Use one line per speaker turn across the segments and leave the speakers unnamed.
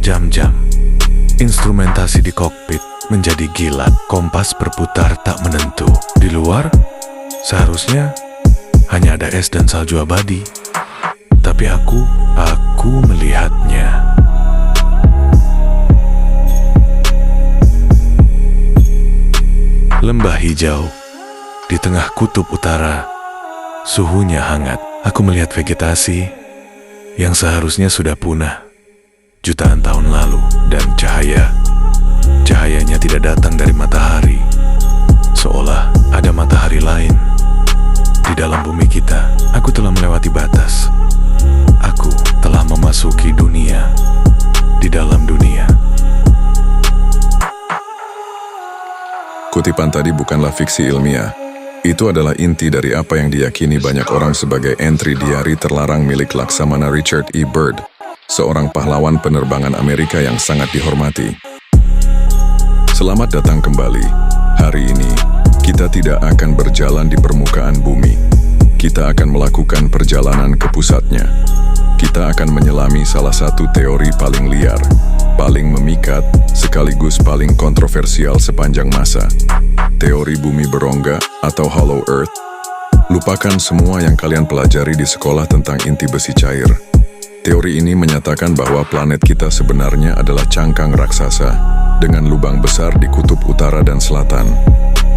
Berjam-jam, instrumentasi di kokpit menjadi gilat. Kompas berputar tak menentu. Di luar, seharusnya hanya ada es dan salju abadi. Tapi aku melihatnya. Lembah hijau di tengah kutub utara, suhunya hangat. Aku melihat vegetasi yang seharusnya sudah punah jutaan tahun lalu, dan cahayanya tidak datang dari matahari, seolah ada matahari lain di dalam bumi kita. Aku telah melewati batas. Aku telah memasuki dunia di dalam dunia.
Kutipan tadi bukanlah fiksi ilmiah. Itu adalah inti dari apa yang diyakini banyak orang sebagai entry diari terlarang milik Laksamana Richard E. Byrd, seorang pahlawan penerbangan Amerika yang sangat dihormati. Selamat datang kembali. Hari ini, kita tidak akan berjalan di permukaan bumi. Kita akan melakukan perjalanan ke pusatnya. Kita akan menyelami salah satu teori paling liar, paling memikat, sekaligus paling kontroversial sepanjang masa. Teori bumi berongga atau Hollow Earth. Lupakan semua yang kalian pelajari di sekolah tentang inti besi cair. Teori ini menyatakan bahwa planet kita sebenarnya adalah cangkang raksasa dengan lubang besar di kutub utara dan selatan.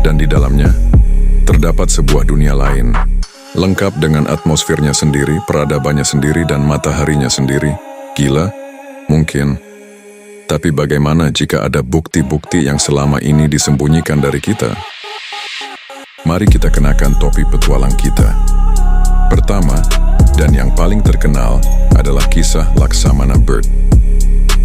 Dan di dalamnya, terdapat sebuah dunia lain, lengkap dengan atmosfernya sendiri, peradabannya sendiri, dan mataharinya sendiri. Gila? Mungkin. Tapi bagaimana jika ada bukti-bukti yang selama ini disembunyikan dari kita? Mari kita kenakan topi petualang kita. Pertama, dan yang paling terkenal, adalah kisah Laksamana Byrd.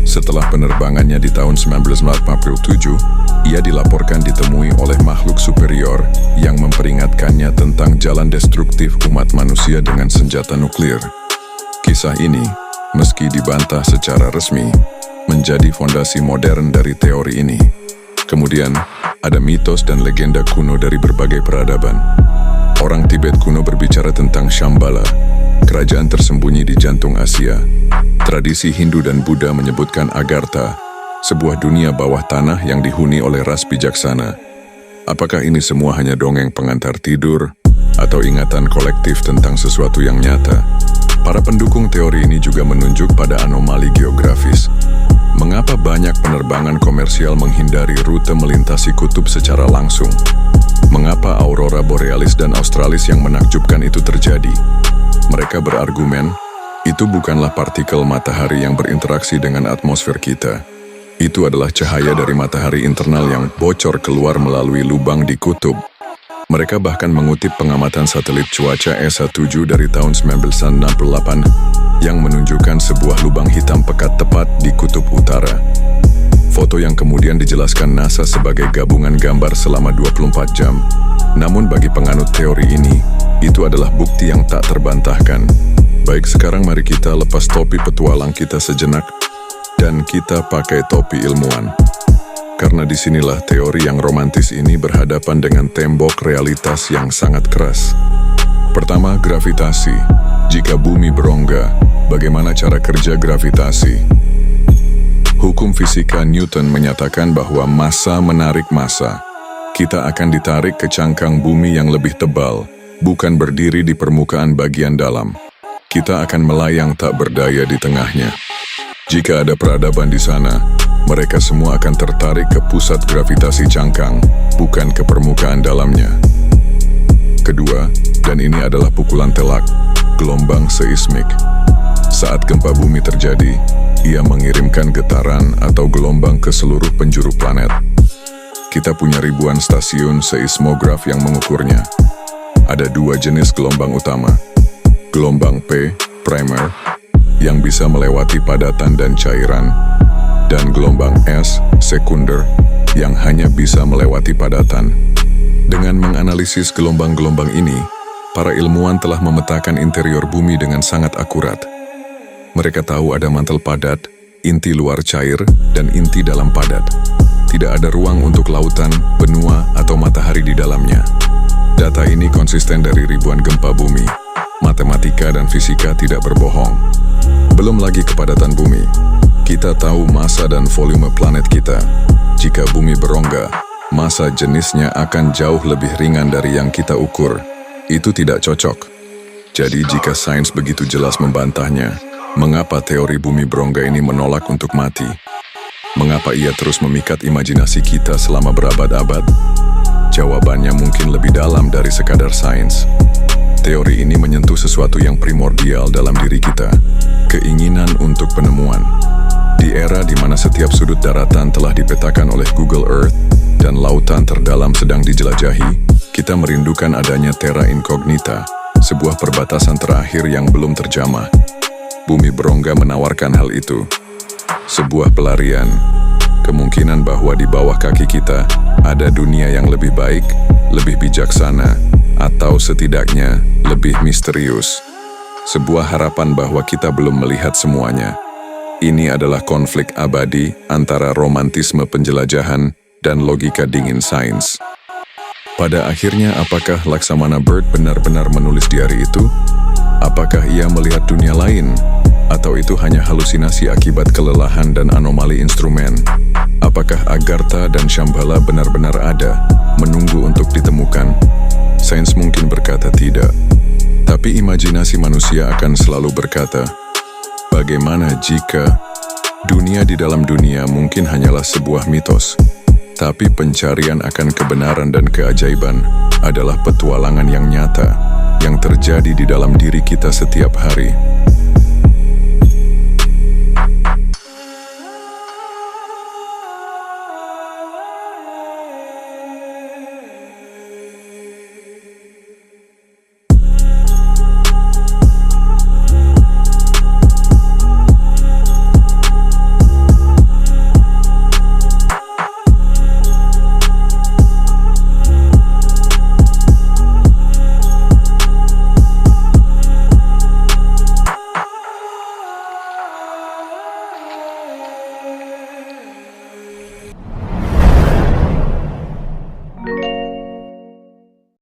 Setelah penerbangannya di tahun 1947, ia dilaporkan ditemui oleh makhluk superior yang memperingatkannya tentang jalan destruktif umat manusia dengan senjata nuklir. Kisah ini, meski dibantah secara resmi, menjadi fondasi modern dari teori ini. Kemudian, ada mitos dan legenda kuno dari berbagai peradaban. Orang Tibet kuno berbicara tentang Shambhala, kerajaan tersembunyi di jantung Asia. Tradisi Hindu dan Buddha menyebutkan Agartha, sebuah dunia bawah tanah yang dihuni oleh ras bijaksana. Apakah ini semua hanya dongeng pengantar tidur, atau ingatan kolektif tentang sesuatu yang nyata? Para pendukung teori ini juga menunjuk pada anomali geografis. Mengapa banyak penerbangan komersial menghindari rute melintasi kutub secara langsung? Mengapa aurora borealis dan australis yang menakjubkan itu terjadi? Mereka berargumen, itu bukanlah partikel matahari yang berinteraksi dengan atmosfer kita. Itu adalah cahaya dari matahari internal yang bocor keluar melalui lubang di kutub. Mereka bahkan mengutip pengamatan satelit cuaca ESA-7 dari tahun 1968 yang menunjukkan sebuah lubang hitam pekat tepat di kutub utara. Foto yang kemudian dijelaskan NASA sebagai gabungan gambar selama 24 jam. Namun bagi penganut teori ini, itu adalah bukti yang tak terbantahkan. Baik, sekarang mari kita lepas topi petualang kita sejenak dan kita pakai topi ilmuwan. Karena disinilah teori yang romantis ini berhadapan dengan tembok realitas yang sangat keras. Pertama, gravitasi. Jika bumi berongga, bagaimana cara kerja gravitasi? Hukum fisika Newton menyatakan bahwa massa menarik massa. Kita akan ditarik ke cangkang bumi yang lebih tebal, bukan berdiri di permukaan bagian dalam. Kita akan melayang tak berdaya di tengahnya. Jika ada peradaban di sana, mereka semua akan tertarik ke pusat gravitasi cangkang, bukan ke permukaan dalamnya. Kedua, dan ini adalah pukulan telak, gelombang seismik. Saat gempa bumi terjadi, ia mengirimkan getaran atau gelombang ke seluruh penjuru planet. Kita punya ribuan stasiun seismograf yang mengukurnya. Ada dua jenis gelombang utama. Gelombang P, primer, yang bisa melewati padatan dan cairan, dan gelombang S, sekunder, yang hanya bisa melewati padatan. Dengan menganalisis gelombang-gelombang ini, para ilmuwan telah memetakan interior bumi dengan sangat akurat. Mereka tahu ada mantel padat, inti luar cair, dan inti dalam padat. Tidak ada ruang untuk lautan, benua, atau matahari di dalamnya. Data ini konsisten dari ribuan gempa bumi. Matematika dan fisika tidak berbohong. Belum lagi kepadatan bumi. Kita tahu massa dan volume planet kita. Jika bumi berongga, massa jenisnya akan jauh lebih ringan dari yang kita ukur. Itu tidak cocok. Jadi jika sains begitu jelas membantahnya, mengapa teori bumi berongga ini menolak untuk mati? Mengapa ia terus memikat imajinasi kita selama berabad-abad? Jawabannya mungkin lebih dalam dari sekadar sains. Teori ini menyentuh sesuatu yang primordial dalam diri kita, keinginan untuk penemuan. Di era di mana setiap sudut daratan telah dipetakan oleh Google Earth dan lautan terdalam sedang dijelajahi, kita merindukan adanya terra incognita, sebuah perbatasan terakhir yang belum terjamah. Bumi berongga menawarkan hal itu. Sebuah pelarian, kemungkinan bahwa di bawah kaki kita ada dunia yang lebih baik, lebih bijaksana, atau setidaknya lebih misterius. Sebuah harapan bahwa kita belum melihat semuanya. Ini adalah konflik abadi antara romantisme penjelajahan dan logika dingin sains. Pada akhirnya, apakah Laksamana Bird benar-benar menulis diari itu? Apakah ia melihat dunia lain? Atau itu hanya halusinasi akibat kelelahan dan anomali instrumen? Apakah Agartha dan Shambhala benar-benar ada, menunggu untuk ditemukan? Sains mungkin berkata tidak. Tapi imajinasi manusia akan selalu berkata, bagaimana jika dunia di dalam dunia mungkin hanyalah sebuah mitos, tapi pencarian akan kebenaran dan keajaiban adalah petualangan yang nyata, yang terjadi di dalam diri kita setiap hari.